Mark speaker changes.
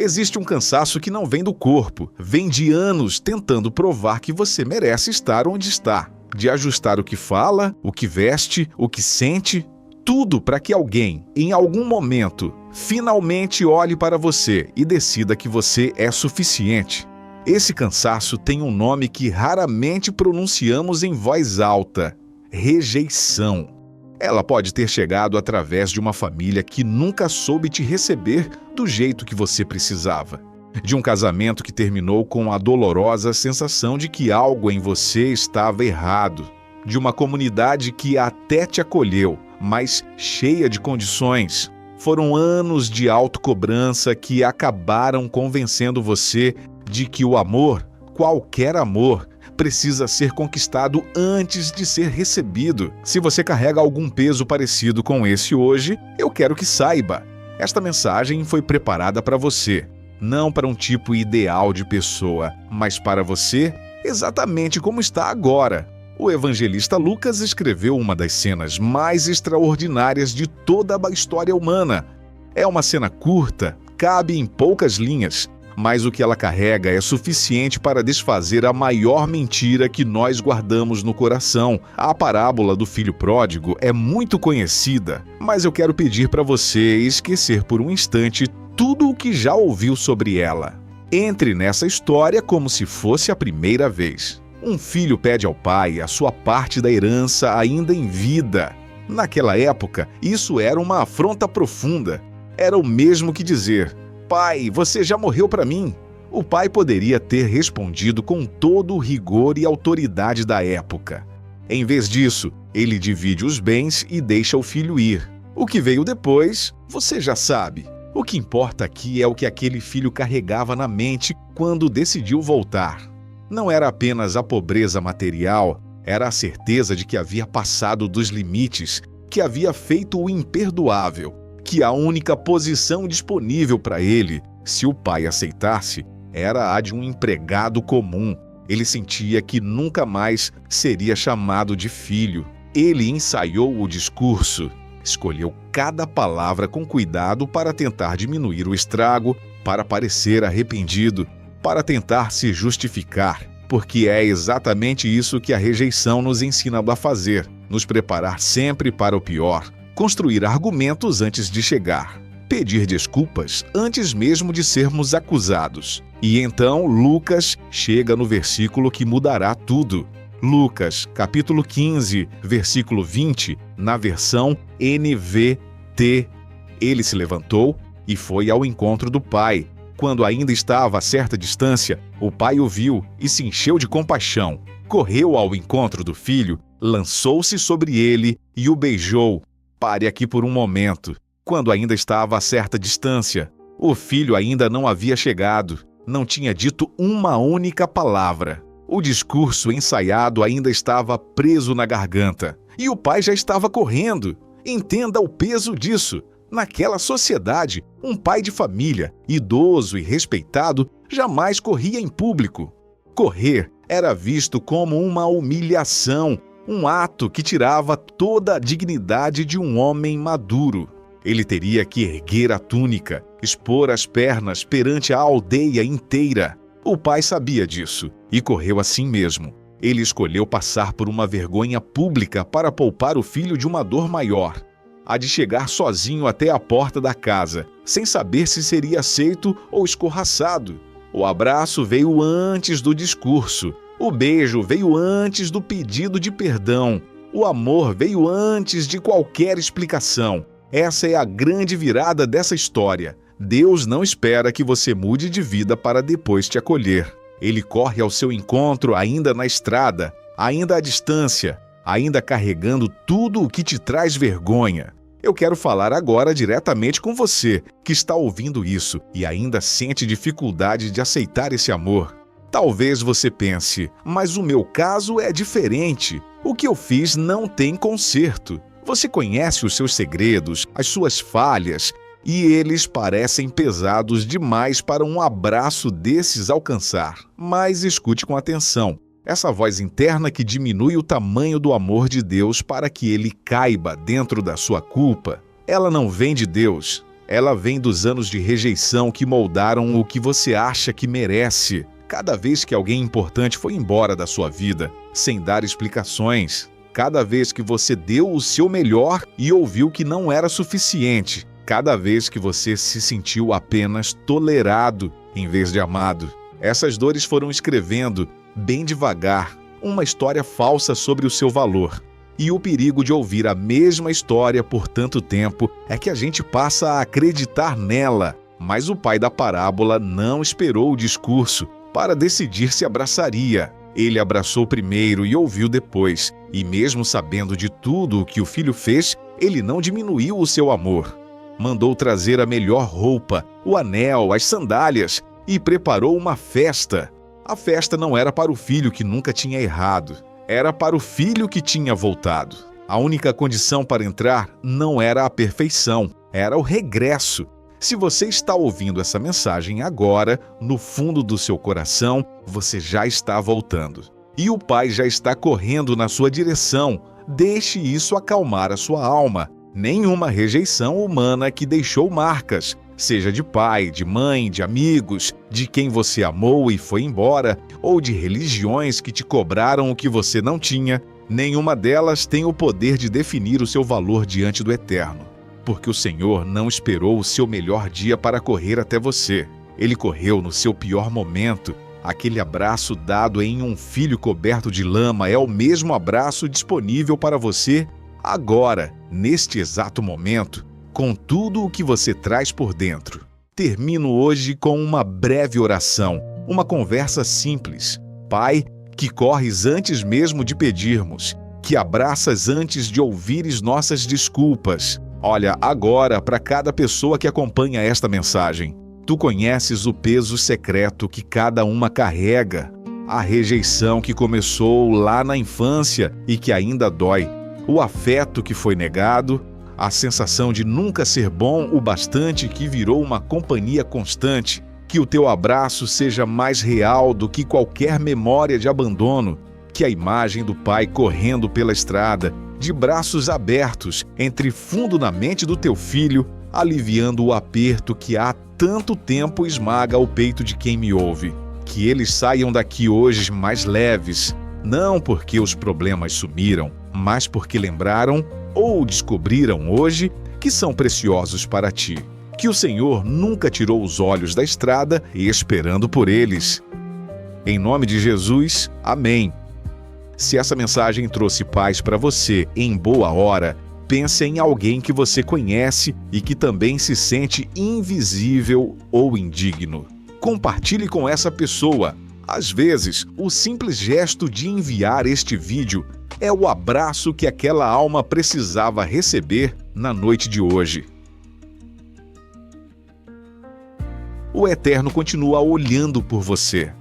Speaker 1: Existe um cansaço que não vem do corpo, vem de anos tentando provar que você merece estar onde está, de ajustar o que fala, o que veste, o que sente, tudo para que alguém, em algum momento, finalmente olhe para você e decida que você é suficiente. Esse cansaço tem um nome que raramente pronunciamos em voz alta: rejeição. Ela pode ter chegado através de uma família que nunca soube te receber do jeito que você precisava. De um casamento que terminou com a dolorosa sensação de que algo em você estava errado. De uma comunidade que até te acolheu, mas cheia de condições. Foram anos de autocobrança que acabaram convencendo você de que o amor, qualquer amor, precisa ser conquistado antes de ser recebido. Se você carrega algum peso parecido com esse hoje, eu quero que saiba. Esta mensagem foi preparada para você, não para um tipo ideal de pessoa, mas para você exatamente como está agora. O evangelista Lucas escreveu uma das cenas mais extraordinárias de toda a história humana. É uma cena curta, cabe em poucas linhas, mas o que ela carrega é suficiente para desfazer a maior mentira que nós guardamos no coração. A parábola do filho pródigo é muito conhecida, mas eu quero pedir para você esquecer por um instante tudo o que já ouviu sobre ela. Entre nessa história como se fosse a primeira vez. Um filho pede ao pai a sua parte da herança ainda em vida. Naquela época, isso era uma afronta profunda. Era o mesmo que dizer: "Pai, você já morreu para mim." O pai poderia ter respondido com todo o rigor e autoridade da época. Em vez disso, ele divide os bens e deixa o filho ir. O que veio depois, você já sabe. O que importa aqui é o que aquele filho carregava na mente quando decidiu voltar. Não era apenas a pobreza material, era a certeza de que havia passado dos limites, que havia feito o imperdoável, que a única posição disponível para ele, se o pai aceitasse, era a de um empregado comum. Ele sentia que nunca mais seria chamado de filho. Ele ensaiou o discurso, escolheu cada palavra com cuidado para tentar diminuir o estrago, para parecer arrependido, para tentar se justificar, porque é exatamente isso que a rejeição nos ensina a fazer, nos preparar sempre para o pior, construir argumentos antes de chegar, pedir desculpas antes mesmo de sermos acusados. E então Lucas chega no versículo que mudará tudo. Lucas, capítulo 15, versículo 20, na versão NVT. Ele se levantou e foi ao encontro do pai. Quando ainda estava a certa distância, o pai o viu e se encheu de compaixão. Correu ao encontro do filho, lançou-se sobre ele e o beijou. Pare aqui por um momento. Quando ainda estava a certa distância, o filho ainda não havia chegado, não tinha dito uma única palavra. O discurso ensaiado ainda estava preso na garganta. E o pai já estava correndo. Entenda o peso disso. Naquela sociedade, um pai de família, idoso e respeitado, jamais corria em público. Correr era visto como uma humilhação, um ato que tirava toda a dignidade de um homem maduro. Ele teria que erguer a túnica, expor as pernas perante a aldeia inteira. O pai sabia disso e correu assim mesmo. Ele escolheu passar por uma vergonha pública para poupar o filho de uma dor maior. A de chegar sozinho até a porta da casa, sem saber se seria aceito ou escorraçado. O abraço veio antes do discurso. O beijo veio antes do pedido de perdão. O amor veio antes de qualquer explicação. Essa é a grande virada dessa história. Deus não espera que você mude de vida para depois te acolher. Ele corre ao seu encontro ainda na estrada, ainda à distância, ainda carregando tudo o que te traz vergonha. Eu quero falar agora diretamente com você, que está ouvindo isso e ainda sente dificuldade de aceitar esse amor. Talvez você pense, mas o meu caso é diferente. O que eu fiz não tem conserto. Você conhece os seus segredos, as suas falhas, e eles parecem pesados demais para um abraço desses alcançar. Mas escute com atenção. Essa voz interna que diminui o tamanho do amor de Deus para que ele caiba dentro da sua culpa, ela não vem de Deus, Ela vem dos anos de rejeição que moldaram o que você acha que merece. Cada vez que alguém importante foi embora da sua vida, sem dar explicações. Cada vez que você deu o seu melhor e ouviu que não era suficiente. Cada vez que você se sentiu apenas tolerado em vez de amado. Essas dores foram escrevendo, bem devagar, uma história falsa sobre o seu valor. E o perigo de ouvir a mesma história por tanto tempo é que a gente passa a acreditar nela. Mas o pai da parábola não esperou o discurso para decidir se abraçaria. Ele abraçou primeiro e ouviu depois. E mesmo sabendo de tudo o que o filho fez, ele não diminuiu o seu amor. Mandou trazer a melhor roupa, o anel, as sandálias e preparou uma festa. A festa não era para o filho que nunca tinha errado. Era para o filho que tinha voltado. A única condição para entrar não era a perfeição, era o regresso. Se você está ouvindo essa mensagem agora, no fundo do seu coração, você já está voltando. E o Pai já está correndo na sua direção. Deixe isso acalmar a sua alma. Nenhuma rejeição humana que deixou marcas, seja de pai, de mãe, de amigos, de quem você amou e foi embora, ou de religiões que te cobraram o que você não tinha, nenhuma delas tem o poder de definir o seu valor diante do Eterno. Porque o Senhor não esperou o seu melhor dia para correr até você. Ele correu no seu pior momento. Aquele abraço dado em um filho coberto de lama é o mesmo abraço disponível para você agora, neste exato momento, com tudo o que você traz por dentro. Termino hoje com uma breve oração, uma conversa simples. Pai, que corres antes mesmo de pedirmos, que abraças antes de ouvires nossas desculpas. Olha agora para cada pessoa que acompanha esta mensagem. Tu conheces o peso secreto que cada uma carrega, a rejeição que começou lá na infância e que ainda dói, o afeto que foi negado, a sensação de nunca ser bom o bastante que virou uma companhia constante, que o teu abraço seja mais real do que qualquer memória de abandono, que a imagem do pai correndo pela estrada, de braços abertos, entre fundo na mente do teu filho, aliviando o aperto que há tanto tempo esmaga o peito de quem me ouve. Que eles saiam daqui hoje mais leves, não porque os problemas sumiram, mas porque lembraram ou descobriram hoje que são preciosos para ti. Que o Senhor nunca tirou os olhos da estrada esperando por eles. Em nome de Jesus, amém. Se essa mensagem trouxe paz para você em boa hora, pense em alguém que você conhece e que também se sente invisível ou indigno. Compartilhe com essa pessoa. Às vezes, o simples gesto de enviar este vídeo é o abraço que aquela alma precisava receber na noite de hoje. O Eterno continua olhando por você.